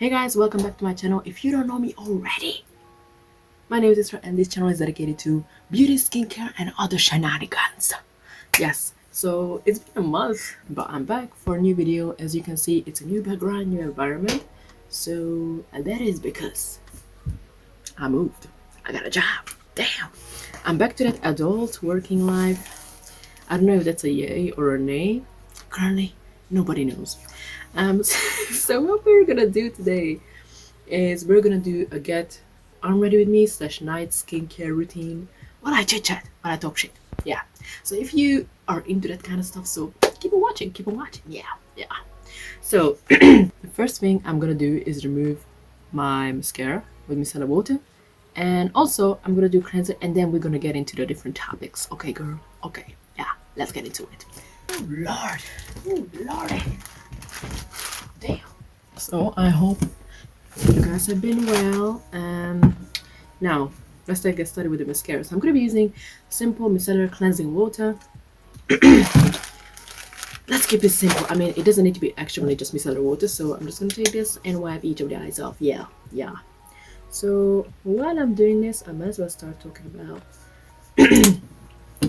Hey guys, welcome back to my channel. If you don't know me already, my name is Isra and this channel is dedicated to beauty, skincare and other shenanigans. Yes, so it's been a month, but I'm back for a new video. As you can see, it's a new background, new environment. So that is because I moved. I got a job. Damn. I'm back to that adult working life. I don't know if that's a yay or a nay. Currently, nobody knows. So what we're gonna do today is we're gonna do a get on ready with me / night skincare routine while I chit chat, while I talk shit. Yeah. So if you are into that kind of stuff, so keep on watching. Yeah. So the first thing I'm gonna do is remove my mascara with micellar water, and also I'm gonna do cleanser, and then we're gonna get into the different topics. Okay, girl. Okay. Yeah. Let's get into it. Oh Lord. Oh Lordy. Damn. So I hope you guys have been well. Now let's get started with the mascara. So I'm gonna be using simple micellar cleansing water. Let's keep it simple. I mean, it doesn't need to be actually just micellar water. So I'm just gonna take this and wipe each of the eyes off. Yeah. So while I'm doing this, I might as well start talking about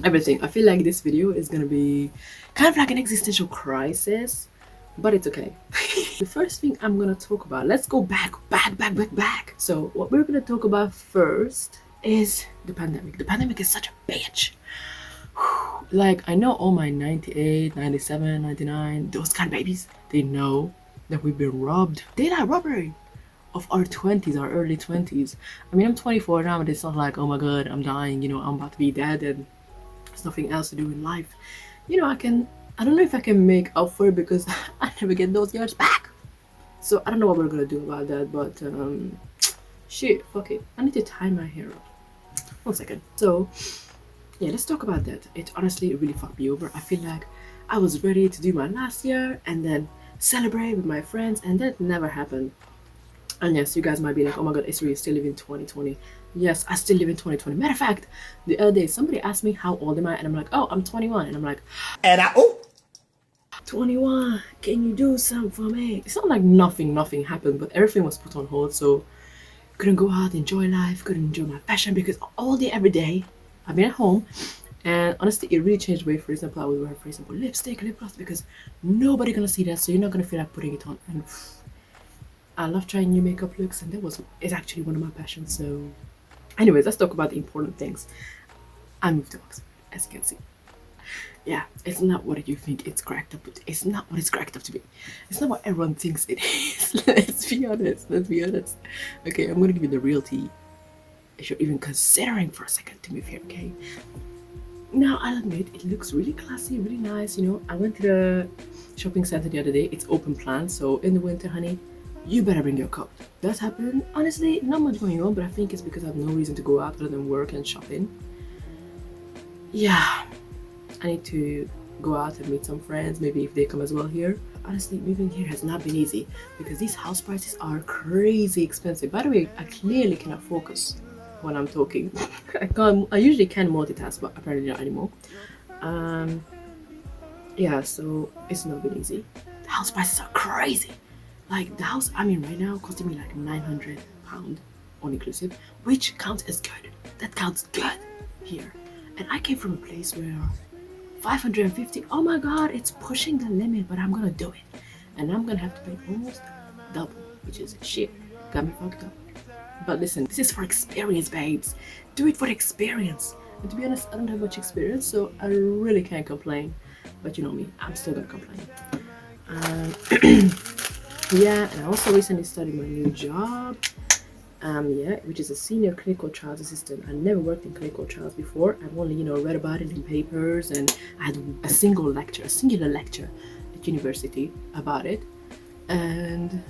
everything. I feel like this video is gonna be kind of like an existential crisis, but it's okay. The first thing I'm gonna talk about, let's go back. So what we're gonna talk about first is the pandemic. The pandemic is such a bitch. Like, I know all my 98, 97, 99, those kind of babies, they know that we've been robbed. Daylight robbery of our 20s, our early 20s. I mean, I'm 24 now, but it's not like, oh my god, I'm dying, you know, I'm about to be dead and there's nothing else to do in life. You know, I don't know if I can make up for it because I never get those years back. So I don't know what we're gonna do about that, but shit, fuck it. I need to tie my hair up. 1 second. So yeah, let's talk about that. It honestly really fucked me over. I feel like I was ready to do my last year and then celebrate with my friends, and that never happened. And yes, you guys might be like, oh my god, Isra, you still live in 2020. Yes, I still live in 2020. Matter of fact, the other day somebody asked me how old am I, and I'm like, oh, I'm 21. And I'm like, 21, can you do something for me? It's not like nothing happened, but everything was put on hold, so couldn't go out, enjoy life, couldn't enjoy my fashion because all day, every day, I've been at home. And honestly, it really changed the way, for example, I would wear, for example, lipstick, lip gloss, because nobody gonna see that, so you're not gonna feel like putting it on. And I love trying new makeup looks, and it's actually one of my passions. So anyways, let's talk about the important things. I moved to Oxford, as you can see. Yeah, it's not what you think it's cracked up. It's not what it's cracked up to be. It's not what everyone thinks it is. Let's be honest. Okay, I'm gonna give you the real tea. If you're even considering for a second to move here, okay? Now, I'll admit, it looks really classy, really nice. You know, I went to the shopping center the other day. It's open plan, so in the winter, honey, you better bring your coat. That's happened. Honestly, not much going on, but I think it's because I have no reason to go out other than work and shopping. Yeah. I need to go out and meet some friends, maybe if they come as well here. Honestly, moving here has not been easy because these house prices are crazy expensive. By the way, I clearly cannot focus when I'm talking. I usually can multitask, but apparently not anymore. Yeah, so it's not been easy. The house prices are crazy. Like, the house I'm in right now costing me like £900 all inclusive, which counts as good. That counts good here. And I came from a place where 550, oh my god, it's pushing the limit, but I'm gonna do it. And I'm gonna have to pay almost double, which is shit. Got me fucked up. But listen, this is for experience, babes. Do it for experience. And to be honest, I don't have much experience, so I really can't complain. But you know me, I'm still gonna complain. Yeah, and I also recently started my new job. Which is a senior clinical trials assistant. I never worked in clinical trials before. I've only, read about it in papers, and I had a singular lecture at university about it. And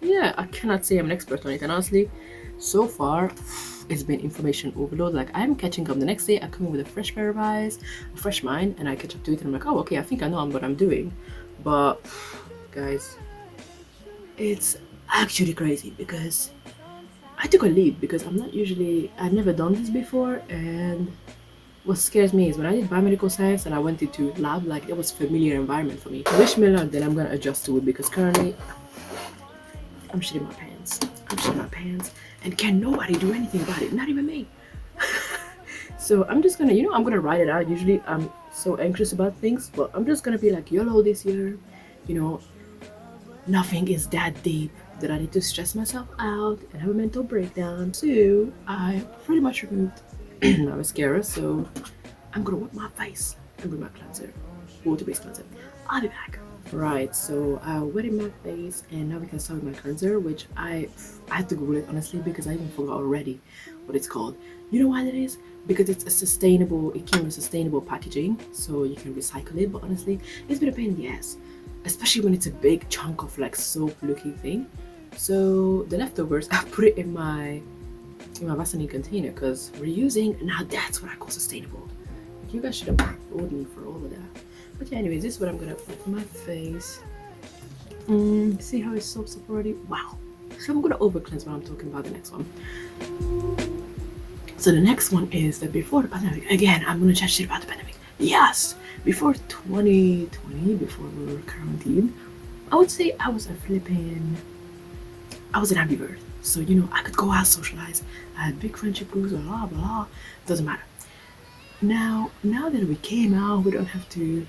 yeah, I cannot say I'm an expert on it. And honestly, so far, it's been information overload. Like, I'm catching up. The next day, I come in with a fresh pair of eyes, a fresh mind, and I catch up to it, and I'm like, oh, okay, I think I know what I'm doing. But guys, it's actually crazy because I took a leap because I've never done this before, and what scares me is when I did biomedical science and I went into lab, like, it was a familiar environment for me. I wish me luck that I'm gonna adjust to it because currently I'm shitting my pants. I'm shitting my pants. And can nobody do anything about it? Not even me. So I'm just gonna, I'm gonna write it out. Usually I'm so anxious about things, but I'm just gonna be like YOLO this year. Nothing is that deep that I need to stress myself out and have a mental breakdown. So I pretty much removed my mascara, so I'm gonna wipe my face and bring my cleanser, water-based cleanser. I'll be back. Right, so I wetted my face and now we can start with my cleanser, which I had to Google it honestly because I even forgot already what it's called. You know why that is? Because it came with sustainable packaging, so you can recycle it, but honestly it's been a pain in the ass, especially when it's a big chunk of like soap looking thing. So the leftovers, I put it in my Vaseline container because reusing, now that's what I call sustainable. You guys should have owed me for all of that. But yeah, anyways, this is what I'm gonna put on my face. See how it soaks up already? Wow. So I'm gonna over cleanse when I'm talking about the next one. So the next one is that before the pandemic, again, I'm gonna chat shit about the pandemic. Yes, before 2020, before we were quarantined, I would say I was an ambivert. So I could go out, socialize. I had big friendship groups, blah blah. Doesn't matter. Now that we came out, we don't have to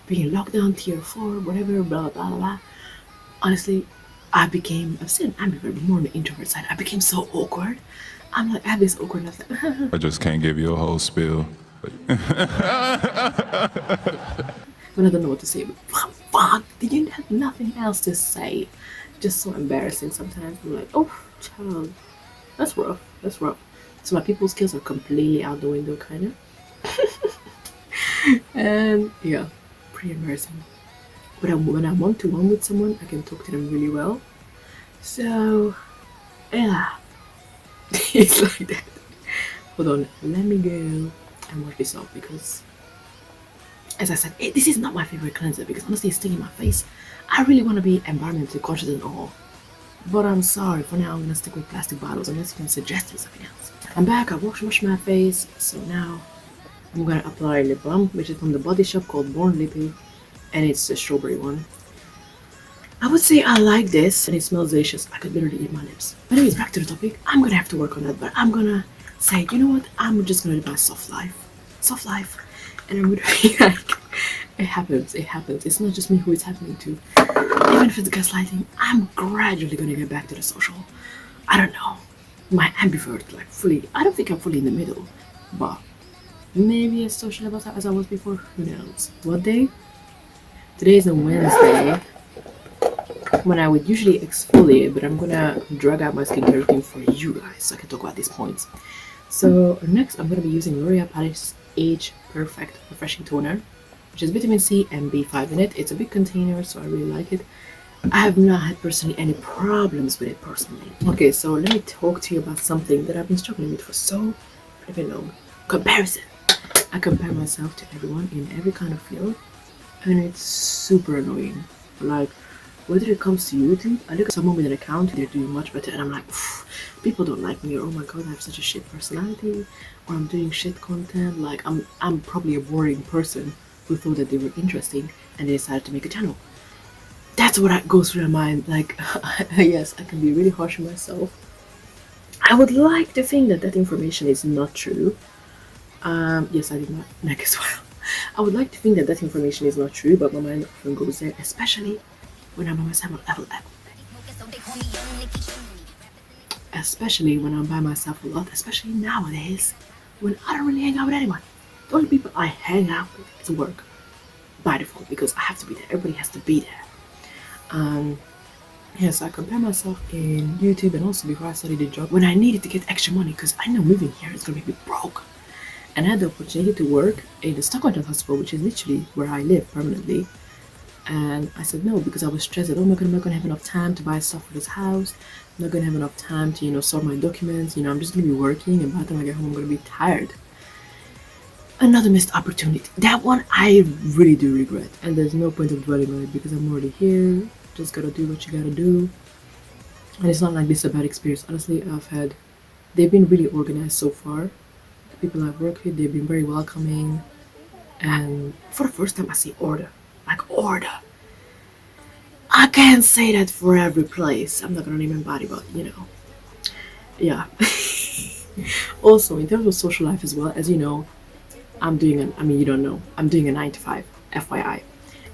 be in lockdown tier 4, whatever, blah blah blah. Honestly, I'm still an ambivert, but more on the introvert side. I became so awkward. I'm like, I have this awkwardness. I just can't give you a whole spill. When I don't know what to say, but fuck, did you have nothing else to say? Just so embarrassing sometimes. I'm like, oh, child, that's rough. So my people skills are completely out the window, kind of. And yeah, pretty embarrassing. But when I'm one-to-one with someone, I can talk to them really well. So, yeah. It's like that. Hold on, let me go and wash this off because, as I said, this is not my favorite cleanser because honestly it's sticking in my face. I really want to be environmentally conscious and all, but I'm sorry, for now I'm gonna stick with plastic bottles unless you can suggest me something else. I'm back. I washed my face, so now I'm gonna apply lip balm, which is from the Body Shop called Lippy, and it's the strawberry one. I would say I like this and it smells delicious. I could literally eat my lips. But anyways, back to the topic. I'm gonna have to work on that, but I'm gonna say, you know what? I'm just gonna do my soft life. And I'm gonna be like, it happens. It's not just me who it's happening to. Even if it's gaslighting, I'm gradually gonna get back to the social. I don't know. My ambivert, like fully, I don't think I'm fully in the middle, but maybe as social as I was before, who knows? What day? Today is a Wednesday, when I would usually exfoliate, but I'm gonna drag out my skincare routine for you guys so I can talk about these points. So next I'm gonna be using L'Oreal Paris Age Perfect Refreshing Toner, which is vitamin C and B5 in it. It's a big container, so I really like it. I have not had personally any problems with it personally. Okay, so let me talk to you about something that I've been struggling with for so long. Comparison. I compare myself to everyone in every kind of field, and it's super annoying. Like, whether it comes to YouTube, I look at someone with an account, they're doing much better, and I'm like, people don't like me, or oh my god, I have such a shit personality, or I'm doing shit content. Like, I'm probably a boring person who thought that they were interesting and they decided to make a channel. That's what goes through my mind. Like, yes, I can be really harsh on myself. I would like to think that information is not true. Yes, I did my neck as well. I would like to think that information is not true, but my mind often goes there, especially when I'm by myself a lot, especially nowadays when I don't really hang out with anyone. The only people I hang out with is work by default because I have to be there. Everybody has to be there. Yes, I compare myself in YouTube and also before I started the job when I needed to get extra money because I know moving here is gonna make me broke. And I had the opportunity to work in the Stockholm Hospital, which is literally where I live permanently. And I said no because I was stressed that, oh my god, I'm not gonna have enough time to buy stuff for this house. I'm not gonna have enough time to, sort my documents. I'm just gonna be working, and by the time I get home, I'm gonna be tired. Another missed opportunity. That one I really do regret, and there's no point of dwelling on it because I'm already here. Just gotta do what you gotta do. And it's not like this is a bad experience. Honestly, they've been really organized so far. The people I've worked with, they've been very welcoming. And for the first time, I see order. Like order. I can't say that for every place. I'm not gonna name anybody, but you know, yeah. Also, in terms of social life as well, as you know, I mean, you don't know, I'm doing a 9 to 5, FYI.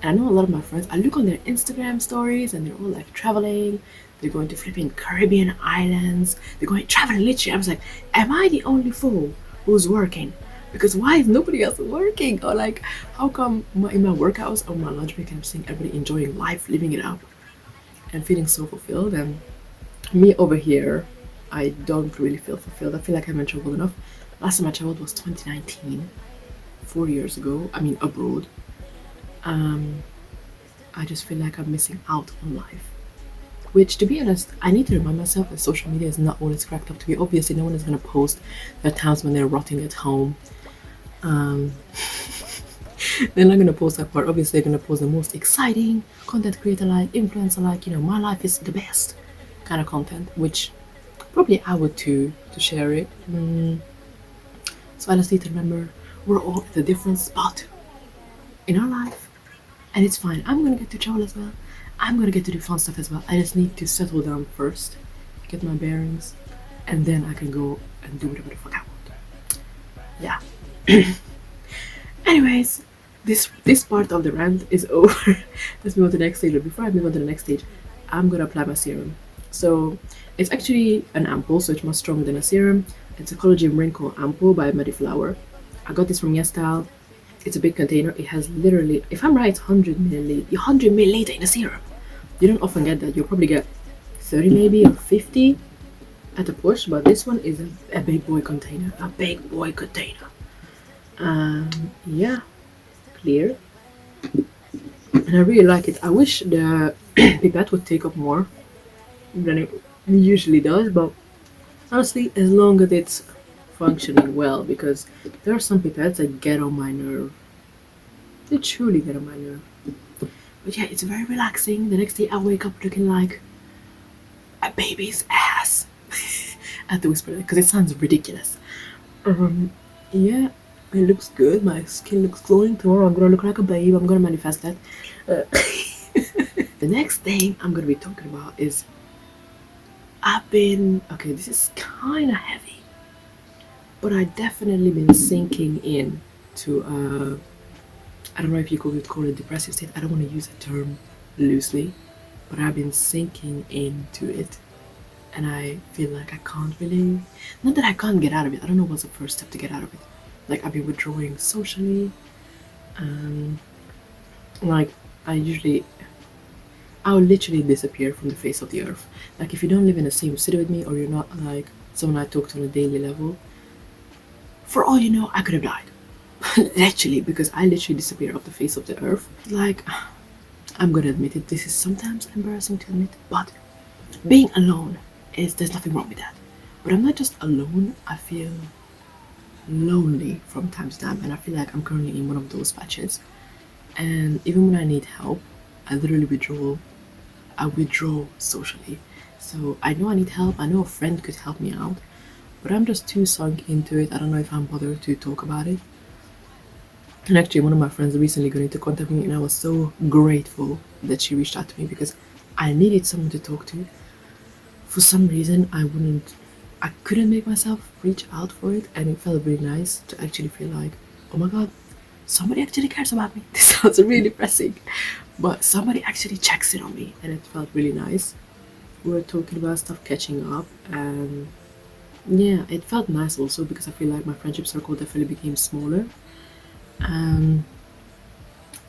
And I know a lot of my friends, I look on their Instagram stories and they're all like traveling, they're going to flipping Caribbean islands, they're going traveling literally. I was like, am I the only fool who's working? Because why is nobody else working? Or like, how come in my workouts or my lunch break I'm seeing everybody enjoying life, living it up, and feeling so fulfilled? And me over here, I don't really feel fulfilled. I feel like I haven't traveled enough. Last time I traveled was 2019, 4 years ago. I mean, abroad. I just feel like I'm missing out on life. Which, to be honest, I need to remind myself that social media is not all it's cracked up to be. Obviously, no one is going to post their times when they're rotting at home. They're not going to post that part. Obviously, they're going to post the most exciting content creator like, influencer like, you know, my life is the best kind of content, which probably I would too, to share it. So I just need to remember we're all at a different spot in our life, and it's fine. I'm gonna get to travel as well. I'm gonna get to do fun stuff as well. I just need to settle down first, get my bearings, and then I can go and do whatever the fuck I want. Yeah. Anyways, this part of the rant is over. Let's move on to the next stage. But before I move on to the next stage, I'm gonna apply my serum. So it's actually an ampoule, so it's much stronger than a serum. It's a Collagen Wrinkle ampoule by Mediflower. I got this from YesStyle. It's a big container. It has literally, if I'm right, 100 milliliter in a serum. You don't often get that. You'll probably get 30 maybe or 50 at a push, but this one is a big boy container. A big boy container. Yeah, clear. And I really like it. I wish the pipette would take up more than it usually does, but honestly, as long as it's functioning well, because there are some pipettes that get on my nerve. They truly get on my nerve. But yeah, it's very relaxing. The next day I wake up looking like a baby's ass. I have to whisper that because it sounds ridiculous. Yeah, it looks good. My skin looks glowing. Tomorrow I'm gonna look like a babe. I'm gonna manifest that. The next thing I'm gonna be talking about is okay, this is kind of heavy, but I definitely been sinking in to I don't know if you could call it depressive state. I don't want to use the term loosely, but I've been sinking into it, and I feel like I can't really, not that I can't get out of it. I don't know what's the first step to get out of it. Like, I've been withdrawing socially, like I'll literally disappear from the face of the earth. Like, if you don't live in the same city with me, or you're not like someone I talk to on a daily level, for all you know, I could have died. Literally, because I literally disappear off the face of the earth. Like, I'm gonna admit it, this is sometimes embarrassing to admit, but being alone there's nothing wrong with that. But I'm not just alone, I feel lonely from time to time, and I feel like I'm currently in one of those patches. And even when I need help, I literally withdraw socially. So I know I need help, I know a friend could help me out, but I'm just too sunk into it. I don't know if I'm bothered to talk about it. And actually, one of my friends recently got into contact me, and I was so grateful that she reached out to me, because I needed someone to talk to. For some reason, I couldn't make myself reach out for it, and it felt really nice to actually feel like, oh my god, somebody actually cares about me. This sounds really depressing, but somebody actually checks in on me, and it felt really nice. We were talking about stuff, catching up, and yeah, it felt nice also, because I feel like my friendship circle definitely became smaller.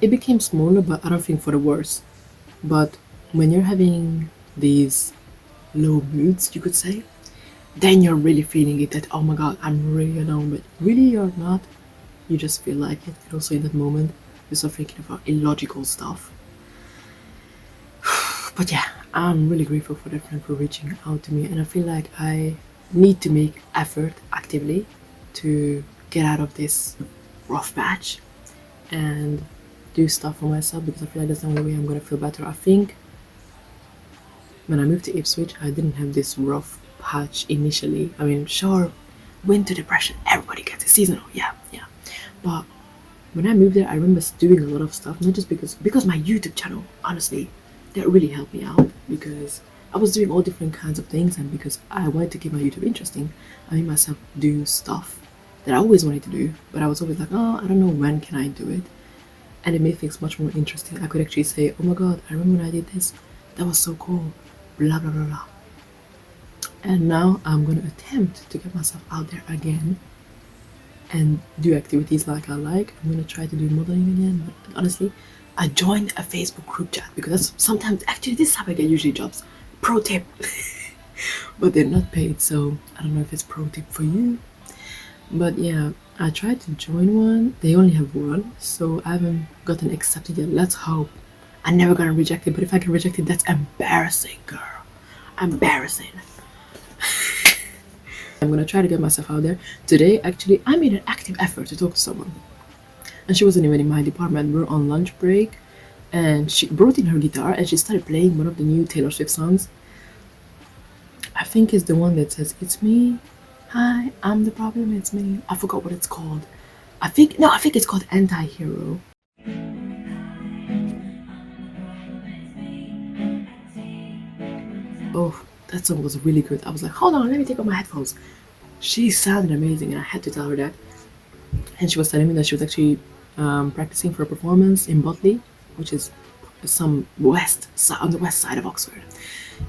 It became smaller, but I don't think for the worse. But when you're having these low moods, you could say, then you're really feeling it, that oh my god, I'm really alone, but really you're not. You just feel like it. And also in that moment, you start thinking about illogical stuff. But yeah, I'm really grateful for that friend for reaching out to me, and I feel like I need to make effort actively to get out of this rough patch and do stuff for myself, because I feel like that's the only way I'm gonna feel better. I think when I moved to Ipswich, I didn't have this rough patch initially. I mean, sure, winter depression, everybody gets it, seasonal, yeah. But when I moved there, I remember doing a lot of stuff, not just because my YouTube channel, honestly, that really helped me out because I was doing all different kinds of things, and because I wanted to keep my YouTube interesting, I made myself do stuff that I always wanted to do, but I was always like, oh, I don't know when can I do it. And it made things much more interesting. I could actually say, oh my god, I remember when I did this, that was so cool, blah blah blah blah. And now I'm gonna attempt to get myself out there again and do activities like I like. I'm gonna try to do modeling again, but honestly, I joined a Facebook group chat because that's sometimes, actually this is how I get usually jobs. Pro tip. But they're not paid, so I don't know if it's pro tip for you. But yeah, I tried to join one. They only have one, so I haven't gotten accepted yet. Let's hope I never got rejected. But if I get rejected, that's embarrassing, girl. Embarrassing. I'm gonna try to get myself out there. Today, actually, I made an active effort to talk to someone. And she wasn't even in my department. We were on lunch break. And she brought in her guitar and she started playing one of the new Taylor Swift songs. I think it's the one that says, "It's me. Hi, I'm the problem, it's me." I forgot what it's called. I think it's called Anti-Hero. Oh, that song was really good. I was like, hold on, let me take off my headphones. She sounded amazing and I had to tell her that. And she was telling me that she was actually practicing for a performance in Botley, which is on the west side of Oxford.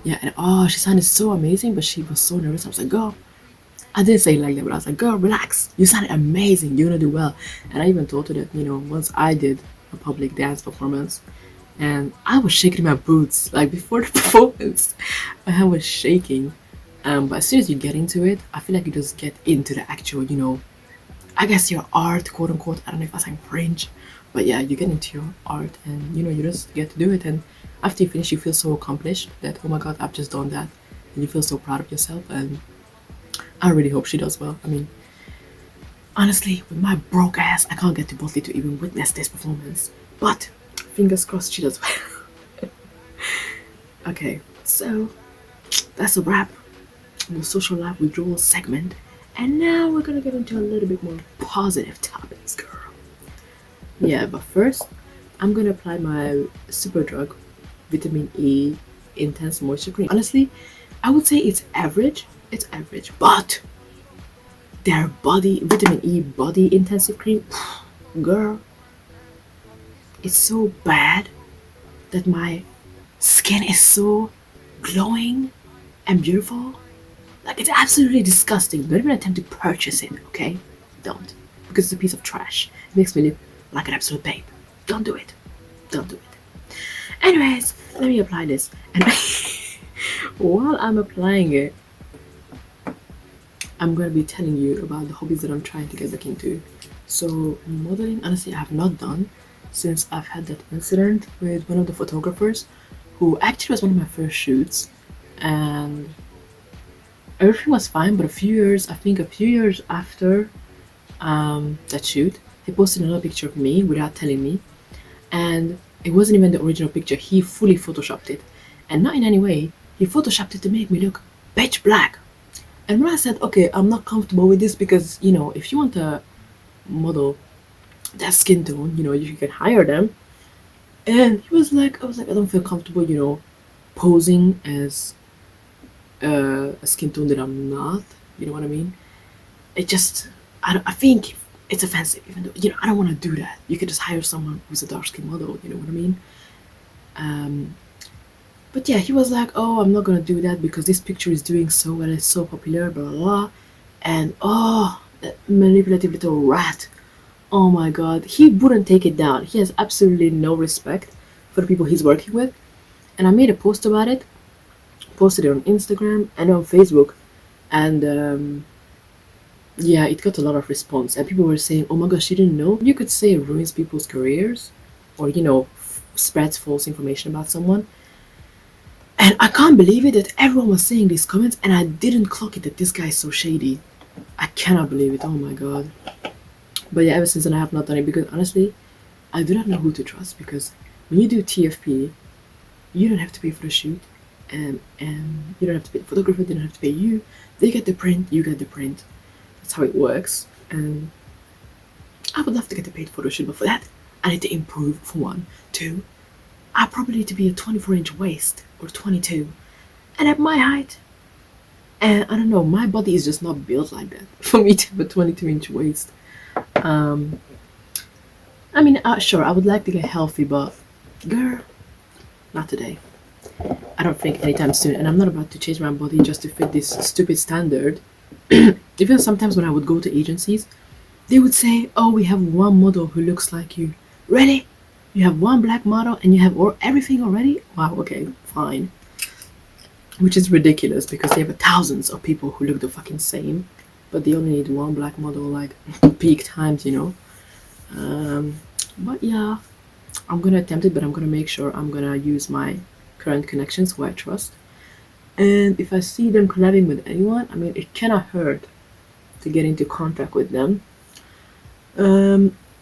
Yeah, and she sounded so amazing, but she was so nervous. I was like, girl, I didn't say it like that, but I was like, girl, relax. You sounded amazing. You're gonna do well. And I even told her that, once I did a public dance performance, and I was shaking my boots, like before the performance. My hand was shaking. But as soon as you get into it, I feel like you just get into the actual, I guess your art, quote unquote. I don't know if that's like French, but yeah, you get into your art and you just get to do it. And after you finish, you feel so accomplished that, oh my god, I've just done that. And you feel so proud of yourself. And I really hope she does well. I mean, honestly, with my broke ass, I can't get to Botley to even witness this performance. But fingers crossed she does well. Okay, so that's a wrap on the social life withdrawal segment. And now we're gonna get into a little bit more positive topics, girl. Yeah, but first, I'm gonna apply my Superdrug Vitamin E Intense Moisture Cream. Honestly, I would say it's average. It's average, but their Vitamin E Body Intensive Cream, girl, it's so bad that my skin is so glowing and beautiful. Like, it's absolutely disgusting. Don't even attempt to purchase it, okay? Don't. Because it's a piece of trash. It makes me look like an absolute babe. Don't do it. Don't do it. Anyways, let me apply this. And while I'm applying it, I'm going to be telling you about the hobbies that I'm trying to get back into. So, modeling, honestly, I have not done since I've had that incident with one of the photographers who actually was one of my first shoots. And everything was fine, but a few years after that shoot, he posted another picture of me without telling me, and it wasn't even the original picture. He fully photoshopped it, and not in any way. He photoshopped it to make me look pitch black. And when I said, okay, I'm not comfortable with this, because if you want a model that skin tone, you can hire them. And he was like, I don't feel comfortable, posing as a skin tone that I'm not. You know what I mean? It just, I think it's offensive, even though, I don't want to do that. You could just hire someone who's a dark skin model, you know what I mean? But yeah, he was like, oh, I'm not gonna do that because this picture is doing so well, it's so popular, blah blah blah. And that manipulative little rat. Oh my god, he wouldn't take it down. He has absolutely no respect for the people he's working with. And I made a post about it, posted it on Instagram and on Facebook, and yeah, it got a lot of response. And people were saying, oh my gosh, you didn't know? You could say it ruins people's careers, or spreads false information about someone. And I can't believe it that everyone was saying these comments, and I didn't clock it that this guy is so shady. I cannot believe it. Oh my god. But yeah, ever since then I have not done it, because honestly, I do not know who to trust. Because when you do TFP, you don't have to pay for the shoot, and you don't have to pay the photographer. They don't have to pay you. They get the print, you get the print. That's how it works. And I would love to get a paid photo shoot, but for that I need to improve, for one. Two, I probably need to be a 24-inch waist or 22. And at my height, and I don't know, my body is just not built like that for me to have a 22-inch waist. I mean, sure, I would like to get healthy, but girl, not today. I don't think anytime soon, and I'm not about to change my body just to fit this stupid standard. Even sometimes when I would go to agencies, they would say, oh, we have one model who looks like you. Really? You have one black model and you have everything already? Wow, okay, fine. Which is ridiculous because they have thousands of people who look the fucking same, but they only need one black model, like peak times, you know. But yeah, I'm gonna attempt it, but I'm gonna make sure I'm gonna use my current connections who I trust. And if I see them collabing with anyone, I mean, it cannot hurt to get into contact with them.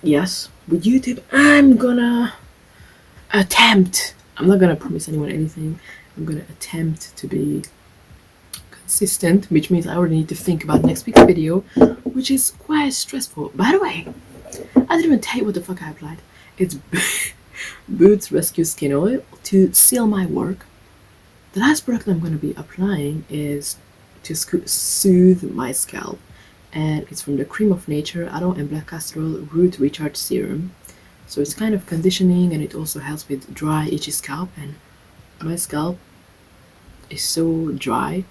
Yes, with YouTube, I'm gonna attempt. I'm not gonna promise anyone anything. I'm gonna attempt to be consistent, which means I already need to think about next week's video, which is quite stressful. By the way, I didn't even tell you what the fuck I applied. It's Boots Rescue Skin Oil to seal my work. The last product I'm going to be applying is to soothe my scalp, and it's from the Cream of Nature Aloe and Black Castor Root Recharge Serum. So it's kind of conditioning, and it also helps with dry, itchy scalp, and my scalp is so dry.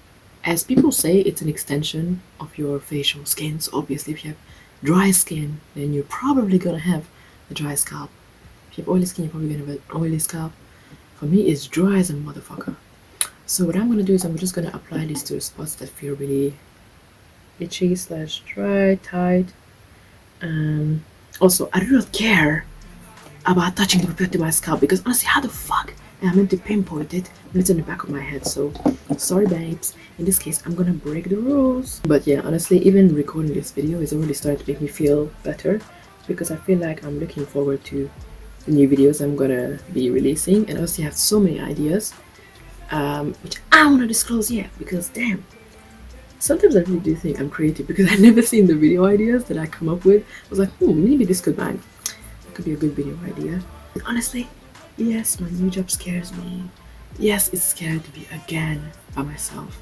As people say, it's an extension of your facial skin, so obviously if you have dry skin, then you're probably gonna have a dry scalp. If you have oily skin, you're probably gonna have an oily scalp. For me, it's dry as a motherfucker. So what I'm gonna do is I'm just gonna apply these to the spots that feel really itchy / dry, tight. Also, I do not care about touching the product to my scalp because honestly, how the fuck am I meant to pinpoint it when it's in the back of my head? So sorry babes, in this case I'm gonna break the rules. But yeah, honestly, even recording this video is already starting to make me feel better because I feel like I'm looking forward to the new videos I'm gonna be releasing, and also I have so many ideas which I don't want to disclose yet because damn, sometimes I really do think I'm creative because I've never seen the video ideas that I come up with. I was like, maybe this could be a good video idea. And honestly, yes, my new job scares me. Yes, it's scary to be again by myself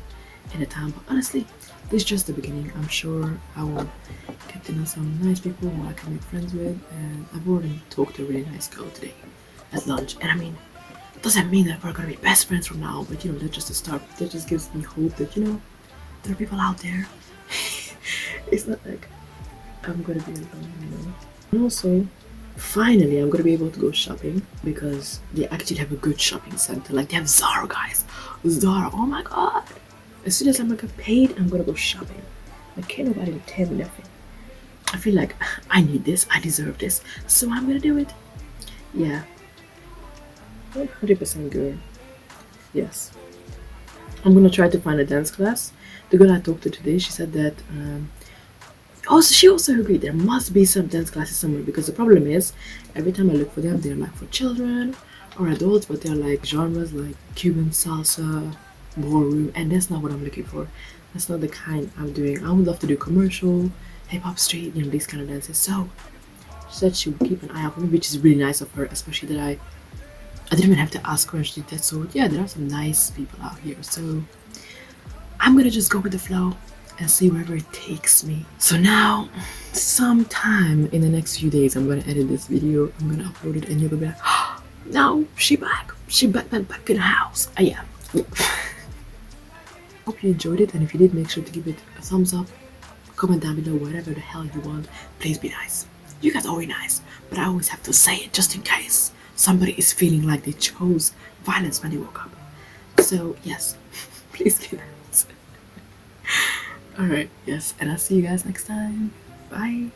in a town, but honestly, this is just the beginning. I'm sure I will get to know some nice people who I can make friends with, and I've already talked to a really nice girl today at lunch, and I mean, it doesn't mean that we're gonna be best friends from now, but you know, that's just a start. That just gives me hope that, you know, there are people out there. It's not like I'm gonna be alone, you know. And also, finally, I'm gonna be able to go shopping because they actually have a good shopping center. Like, they have Zara, guys. Zara, oh my god. As soon as I'm gonna get paid, I'm gonna go shopping. Like, can't nobody tell me nothing. I feel like I need this, I deserve this, so I'm gonna do it. Yeah. 100% good. Yes. I'm gonna try to find a dance class. The girl I talked to today, she said that she also agreed there must be some dance classes somewhere, because the problem is every time I look for them, they're like for children or adults, but they're like genres like Cuban salsa, ballroom, and that's not what I'm looking for. That's not the kind I'm doing. I would love to do commercial, hip-hop, street, you know, these kind of dances. So she said she would keep an eye out for me, which is really nice of her, especially that I didn't even have to ask her and she did that. So yeah, there are some nice people out here, so I'm gonna just go with the flow and see wherever it takes me. So now, sometime in the next few days, I'm gonna edit this video, I'm gonna upload it, and you're gonna be like, oh, no, she back in the house. Yeah. Hope you enjoyed it, and if you did, make sure to give it a thumbs up, comment down below whatever the hell you want. Please be nice. You guys are always nice, but I always have to say it just in case somebody is feeling like they chose violence when they woke up. So yes, please be nice. Alright, yes, and I'll see you guys next time. Bye.